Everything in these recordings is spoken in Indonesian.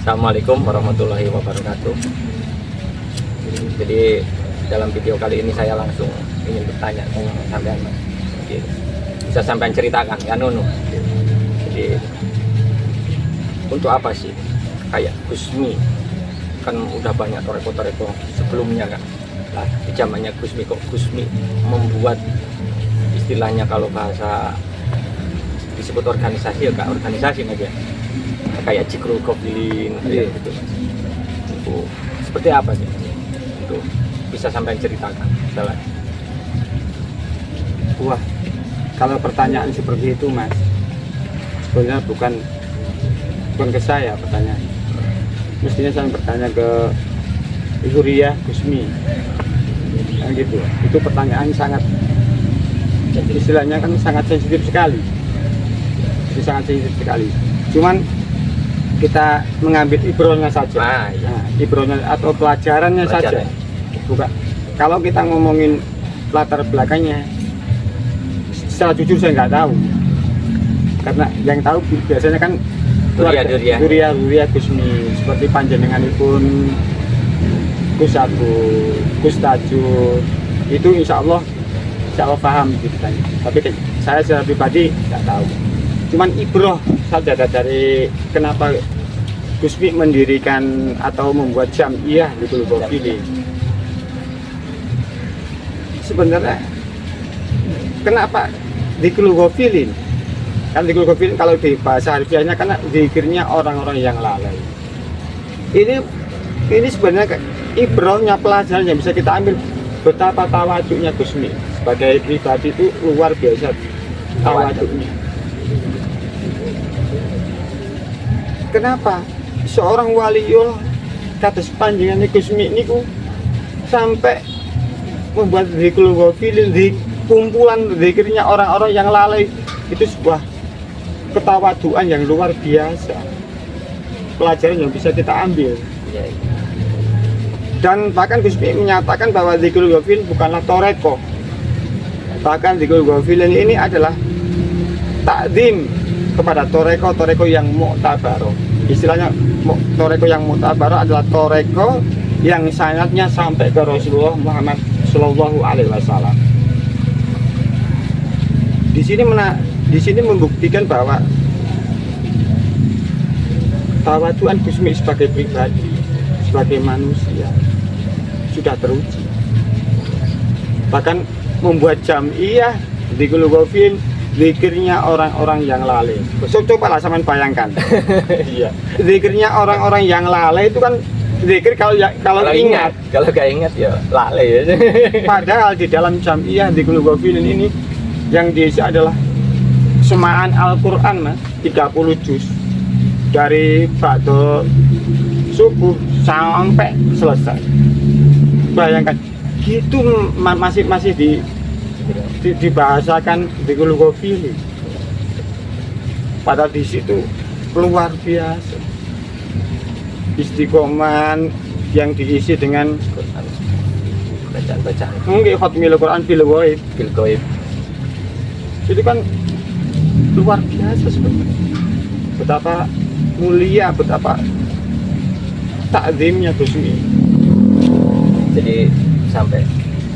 Assalamualaikum warahmatullahi wabarakatuh. Jadi dalam video kali ini saya langsung ingin bertanya ke sampean, Mas. Jadi, bisa sampean ceritakan ya Nunu. Jadi untuk apa sih kayak Gusmi, kan udah banyak toreko-toreko sebelumnya kan. Nah, di zamannya Gusmi kok Gusmi membuat istilahnya kalau bahasa disebut organisasi ya kak, organisasi aja kayak Cikrul Kopilin gitu. Itu seperti apa sih? Itu bisa sampai ceritakan. Salah. Wah, kalau pertanyaan seperti itu Mas, sebenarnya bukan ke saya pertanyaan. Mestinya saya bertanya ke Ibu Ria Gusmi. Kan gitu. Itu pertanyaan sangat, istilahnya kan sangat sensitif sekali. Itu sangat sensitif sekali. Cuman kita mengambil ibrohnya saja. Nah, ibrohnya atau pelajarannya saja. Bukan. Kalau kita ngomongin latar belakangnya, secara jujur saya nggak tahu. Karena yang tahu biasanya kan Duria Gusmi, seperti panjenenganipun Gus Abu, Gus Tajud, itu insya Allah paham ceritanya. Tapi saya secara pribadi nggak tahu. Cuman ibroh saja dari kenapa Gusmi mendirikan atau membuat jamiah di Kulugofili. Sebenarnya kenapa di Kulugofili? Kan di Kulugofili kalau di bahasa harfiahnya kan zikirnya orang-orang yang lalai. Ini sebenarnya ibrohnya, pelajaran yang bisa kita ambil betapa tawaduknya Gusmi sebagai pribadi itu luar biasa tawaduknya. Kenapa seorang waliullah kata sepanjangan Gusmi niku sampai membuat zikrul ghafilin, kumpulan zikirnya orang-orang yang lalai, itu sebuah ketawaduan yang luar biasa, pelajaran yang bisa kita ambil. Dan bahkan Gusmi menyatakan bahwa zikrul ghafil bukanlah toreko, bahkan zikrul ghafilin ini adalah takdim kepada toreko yang mu'tabaro. Istilahnya toreko yang mu'tabaro adalah toreko yang sanadnya sampai ke Rasulullah Muhammad Shallallahu Alaihi Wasallam. Di sini membuktikan bahwa tawaduan Gusmi sebagai pribadi, sebagai manusia sudah teruji. Bahkan membuat jamiah di Kulugofil, zikirnya orang-orang yang lalai. Cobalah sampean bayangkan. Iya. Zikirnya orang-orang yang lalai itu kan zikir kalau ingat. Kalau gak ingat ya lalai ya. Padahal di dalam jamiah di Kulugofil ini yang diisi adalah semaan Al-Quran Mas, 30 juz dari ba'da subuh sampai selesai. Bayangkan gitu masih dibahasakan di Kulugofili. Padahal di situ luar biasa istiqoman yang diisi dengan bacaan mungkin khatmil Quran bil ghaib. Itu kan luar biasa sebenarnya. Betapa mulia, betapa takzimnya Gusmi. Jadi sampai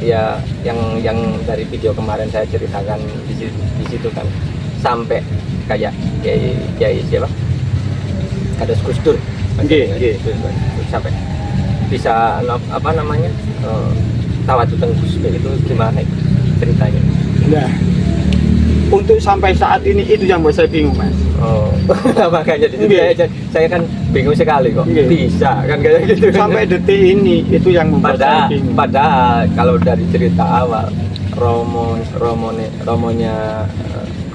ya yang dari video kemarin saya ceritakan di situ kan sampai kayak kiai siapa? Ada Gus Dur. Sampai bisa apa namanya? Tawadud Gusmi itu gimana ceritanya? Nah, untuk sampai saat ini itu yang buat saya bingung Mas. Oh, makanya saya kan bingung sekali kok. Bisa kan kayak gitu. Sampai detik ini itu yang membuat saya bingung. Padahal kalau dari cerita awal romonya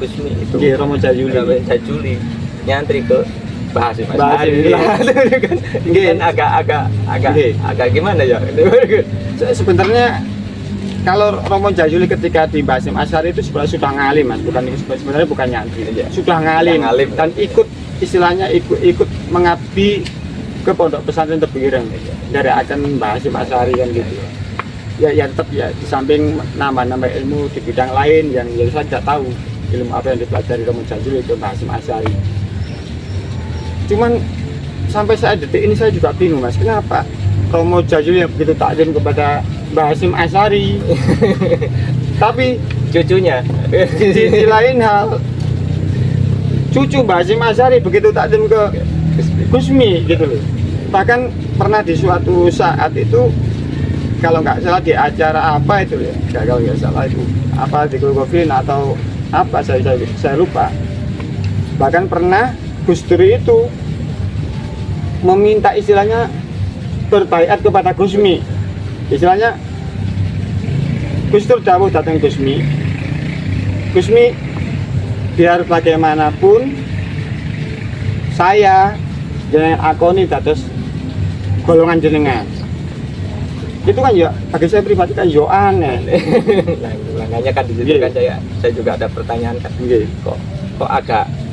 Gusmi itu Romo Jajuli nyantri ke Bahasim Asy'ari kan agak gimana ya. Sebenarnya kalau Romo Jajuli ketika di Bahasim Asy'ari itu sebenarnya sudah ngalim Mas, sebenarnya bukan nyantri, sudah ngalim dan ikut istilahnya ikut mengabdi ke pondok pesantren Tebuireng dari akan Bahasim Asy'ari kan gitu. Ya tetap ya di samping nambah ilmu di bidang lain yang saya tidak tahu ilmu apa yang dipelajari Romo Jajuli ke Bahasim Asy'ari. Cuman sampai saat detik ini saya juga bingung Mas, kenapa Romo Jajul yang begitu takdim kepada Mbah Hasyim Asy'ari tapi cucunya di lain hal cucu Mbah Hasyim Asy'ari begitu takdim ke Gusmi gitu loh. Bahkan pernah di suatu saat itu kalau nggak salah di acara apa itu ya, kalau nggak salah itu apa di Kulkovin atau apa saya lupa. Bahkan pernah Gus Dur itu meminta istilahnya berbaiat kepada Gusmi. Istilahnya Gus Dur dawuh datang Gusmi, biar bagaimanapun saya jenengan akoni dados golongan jenengan. Itu kan ya bagi saya pribadi kan yo aneh. Nah, makanya kan di situ kan saya juga ada pertanyaan kan. Kok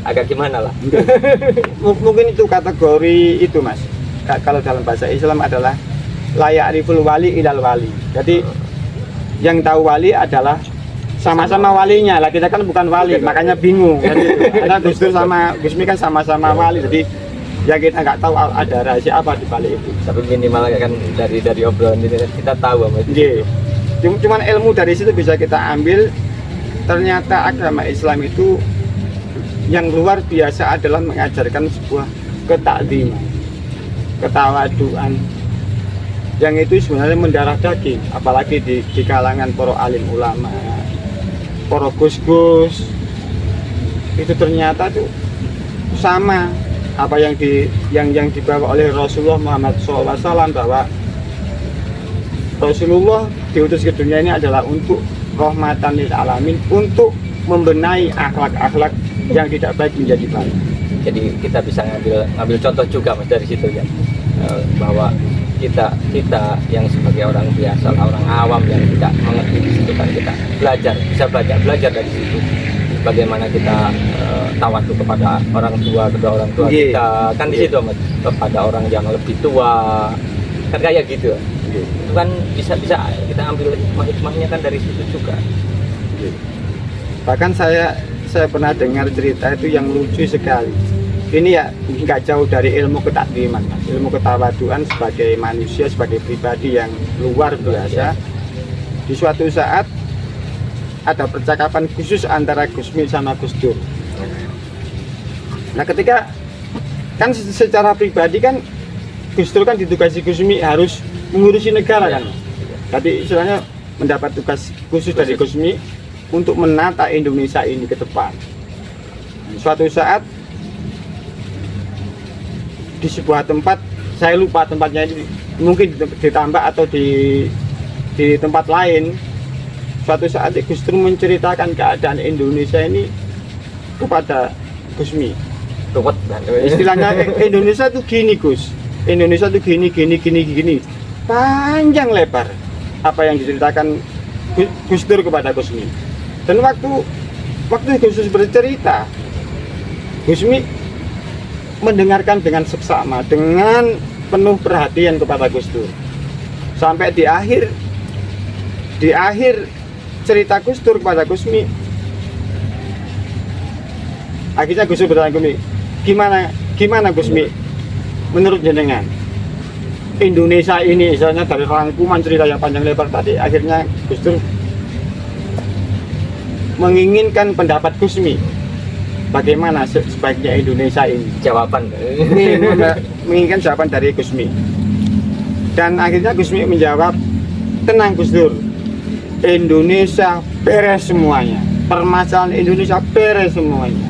agak gimana lah. Mungkin itu kategori itu Mas. Kalau dalam bahasa Islam adalah layak riful wali ilal wali. Jadi yang tahu wali adalah sama-sama walinya. Lah kita kan bukan wali, makanya bingung. Jadi, karena Gus Dur sama Gusmi kan sama-sama wali. Jadi ya kita nggak tahu ada rahasia apa di balik itu. Tapi minimal kan dari obrolan ini kita tahu apa itu. Cuman ilmu dari situ bisa kita ambil. Ternyata agama Islam itu yang luar biasa adalah mengajarkan sebuah ketakdiman, ketawaduan, yang itu sebenarnya mendarah daging, apalagi di kalangan para alim ulama, para gus-gus, itu ternyata tuh sama apa yang dibawa oleh Rasulullah Muhammad SAW, bahwa Rasulullah diutus ke dunia ini adalah untuk rahmatan lil alamin, untuk membenahi akhlak-akhlak yang tidak baik menjadi baik. Jadi kita bisa ngambil contoh juga Mas dari situ ya, bahwa kita yang sebagai orang biasa, orang awam yang tidak mengerti di situ kan kita bisa belajar dari situ. Bagaimana kita tawadu kepada orang tua, kedua orang tua kita kan di situ Mas, kepada orang yang lebih tua kan kayak gitu. Itu kan bisa kita ambil hikmahnya kan dari situ juga. Bahkan saya pernah dengar cerita itu yang lucu sekali. Ini ya nggak jauh dari ilmu ketakdiman, ilmu ketawaduan sebagai manusia, sebagai pribadi yang luar biasa. Di suatu saat ada percakapan khusus antara Gusmi sama Gus Dur. Nah ketika kan secara pribadi kan Gus Dur kan ditugasi Gusmi harus mengurusi negara kan. Jadi istilahnya mendapat tugas khusus dari Gusmi untuk menata Indonesia ini ke depan. Suatu saat di sebuah tempat, saya lupa tempatnya ini, mungkin ditambah atau di tempat lain, suatu saat Gus Dur menceritakan keadaan Indonesia ini kepada Gusmi. Istilahnya Indonesia tuh gini Gus, Indonesia tuh gini, panjang lebar apa yang diceritakan Gus Dur kepada Gusmi. Dan waktu Gus Dur bercerita, Gusmi mendengarkan dengan seksama, dengan penuh perhatian kepada Gus Dur. Sampai di akhir cerita Gus Dur kepada Gusmi, akhirnya Gus Dur bertanya Gusmi, gimana Gusmi menurut jenengan Indonesia ini, misalnya dari rangkuman cerita yang panjang lebar tadi, akhirnya Gus Dur menginginkan pendapat Gusmi bagaimana sebaiknya Indonesia ini. Jawaban menginginkan jawaban dari Gusmi. Dan akhirnya Gusmi menjawab, tenang Gus Dur, Indonesia beres semuanya, permasalahan Indonesia beres semuanya,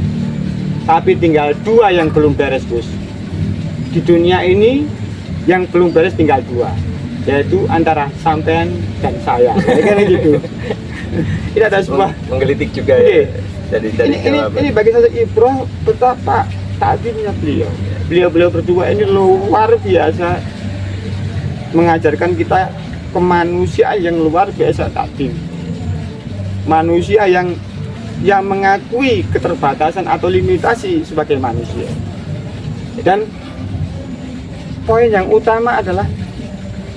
tapi tinggal dua yang belum beres Gus. Di dunia ini yang belum beres tinggal dua, yaitu antara sampean dan saya. Kayak gitu. Ini ada sebuah menggelitik juga ya. Ini bagi saya ibrah betapa takdirnya beliau berdua ini luar biasa mengajarkan kita kemanusiaan yang luar biasa takdir. Manusia yang mengakui keterbatasan atau limitasi sebagai manusia. Dan poin yang utama adalah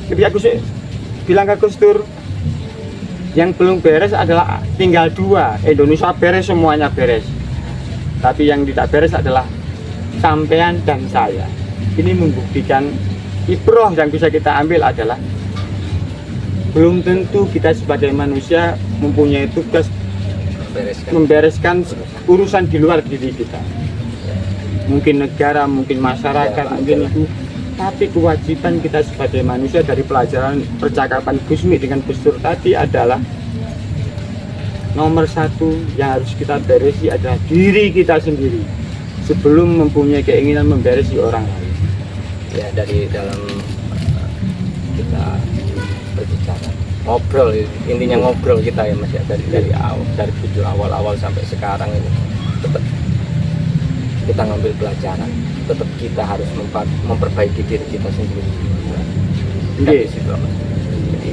ketika Gus bilang ke Gus Dur, yang belum beres adalah tinggal dua, Indonesia beres, semuanya beres, tapi yang tidak beres adalah sampean dan saya. ini membuktikan ibroh yang bisa kita ambil adalah belum tentu kita sebagai manusia mempunyai tugas membereskan urusan di luar diri kita. Mungkin negara, mungkin masyarakat, mungkin itu. Tapi kewajiban kita sebagai manusia dari pelajaran percakapan Gusmi dengan Gus Dur tadi adalah nomor satu yang harus kita beresi adalah diri kita sendiri sebelum mempunyai keinginan memberesi orang lain. Ya, dari dalam kita berbicara, ngobrol, intinya ngobrol kita ya Mas ya, dari awal, dari video awal sampai sekarang ini tetap kita ngambil pelajaran, tetap kita harus memperbaiki diri kita sendiri. Dari situ, Mas. Jadi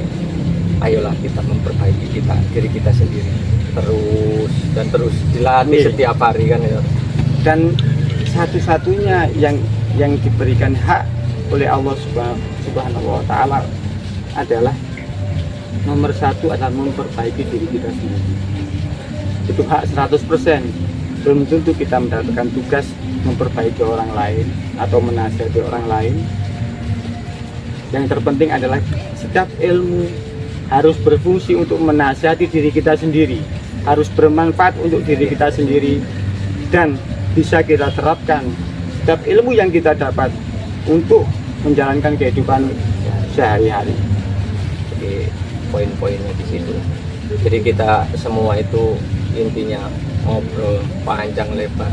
ayolah kita memperbaiki diri kita sendiri terus dilatih setiap hari kan ya. Dan satu-satunya yang diberikan hak oleh Allah Subhanahu wa Ta'ala adalah nomor satu adalah memperbaiki diri kita sendiri. Itu hak 100%. Belum tentu kita mendapatkan tugas memperbaiki orang lain atau menasihati orang lain. Yang terpenting adalah setiap ilmu harus berfungsi untuk menasihati diri kita sendiri, harus bermanfaat untuk diri kita sendiri, dan bisa kita terapkan setiap ilmu yang kita dapat untuk menjalankan kehidupan sehari-hari. Jadi poin-poinnya di situ. Jadi kita semua itu intinya ngobrol panjang lebar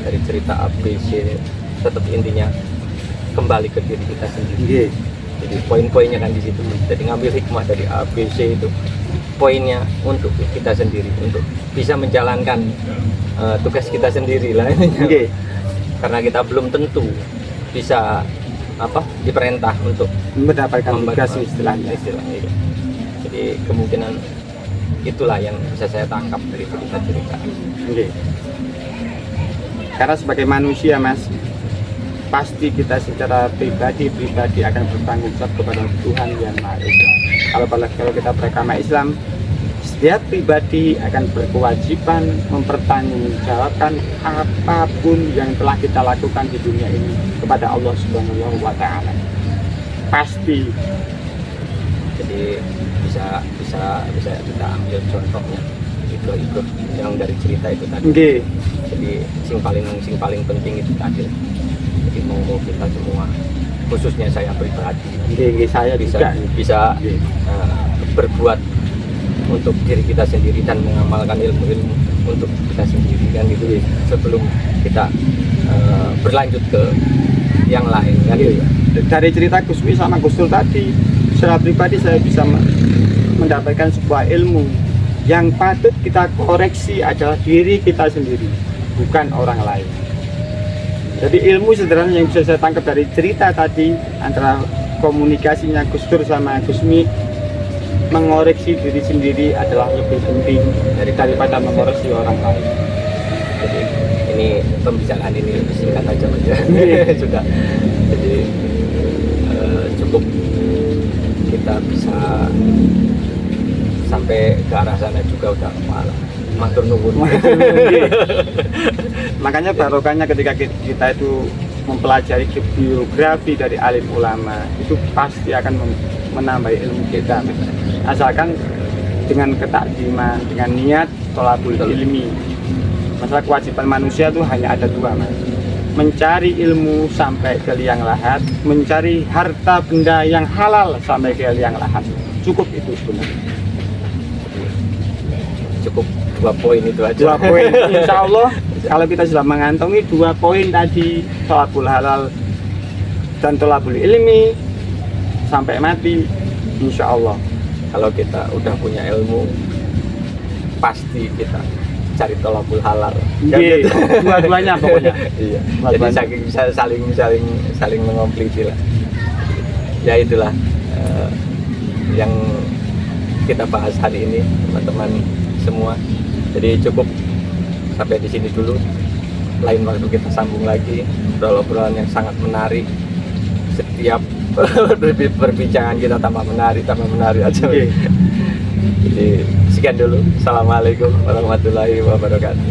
dari cerita ABC, tetap intinya kembali ke diri kita sendiri. Jadi poin-poinnya kan di situ. Jadi ngambil hikmah dari ABC itu, poinnya untuk kita sendiri, untuk bisa menjalankan tugas kita sendiri lah. Karena kita belum tentu bisa diperintah untuk mendapatkan tugas istilahnya. Jadi kemungkinan itulah yang bisa saya tangkap dari cerita-cerita. Karena sebagai manusia Mas, pasti kita secara pribadi akan bertanggung jawab kepada Tuhan yang Maha Esa. Kalau kita beragama Islam, setiap pribadi akan berkewajiban mempertanggungjawabkan apapun yang telah kita lakukan di dunia ini kepada Allah Subhanahu wa Ta'ala. Pasti. Jadi bisa kita ambil contohnya itu yang dari cerita itu tadi. Jadi sing paling penting itu tadi. Jadi mau kita semua, khususnya saya pribadi, saya bisa berbuat untuk diri kita sendiri dan mengamalkan ilmu-ilmu untuk kita sendiri kan gitu, sebelum kita berlanjut ke yang lain kan gitu. Dari cerita Gusmi sama Gus Dur tadi, secara pribadi saya bisa mendapatkan sebuah ilmu yang patut kita koreksi adalah diri kita sendiri, bukan orang lain. Jadi ilmu sederhana yang bisa saya tangkap dari cerita tadi antara komunikasinya Gus Dur sama Gusmi, mengoreksi diri sendiri adalah lebih penting daripada mengoreksi orang lain. Jadi ini pembicaraan ini singkat aja sudah. Jadi cukup kita bisa sampai ke arah sana juga udah matur nuwun. Makanya barokahnya ketika kita itu mempelajari biografi dari alim ulama, itu pasti akan menambah ilmu kita, asalkan dengan ketakdiman, dengan niat thalabul ilmi. Masalah kewajiban manusia itu hanya ada dua, Mas: mencari ilmu sampai ke liang lahat, mencari harta benda yang halal sampai ke liang lahat. Cukup itu sebenarnya. Cukup 2 poin itu aja. 2 poin. Insya Allah kalau kita sudah mengantongi 2 poin tadi, thalabul halal dan thalabul ilmi sampai mati, insya Allah kalau kita udah punya ilmu, pasti kita cari thalabul halal. Dua-duanya pokoknya. Iya. Jadi bisa saling mengomplit lah. Ya itulah yang kita bahas hari ini, teman-teman semua. Jadi cukup sampai di sini dulu. Lain waktu kita sambung lagi obrolan yang sangat menarik. Setiap perbincangan kita tambah menarik aja. Jadi sekian dulu. Assalamualaikum warahmatullahi wabarakatuh.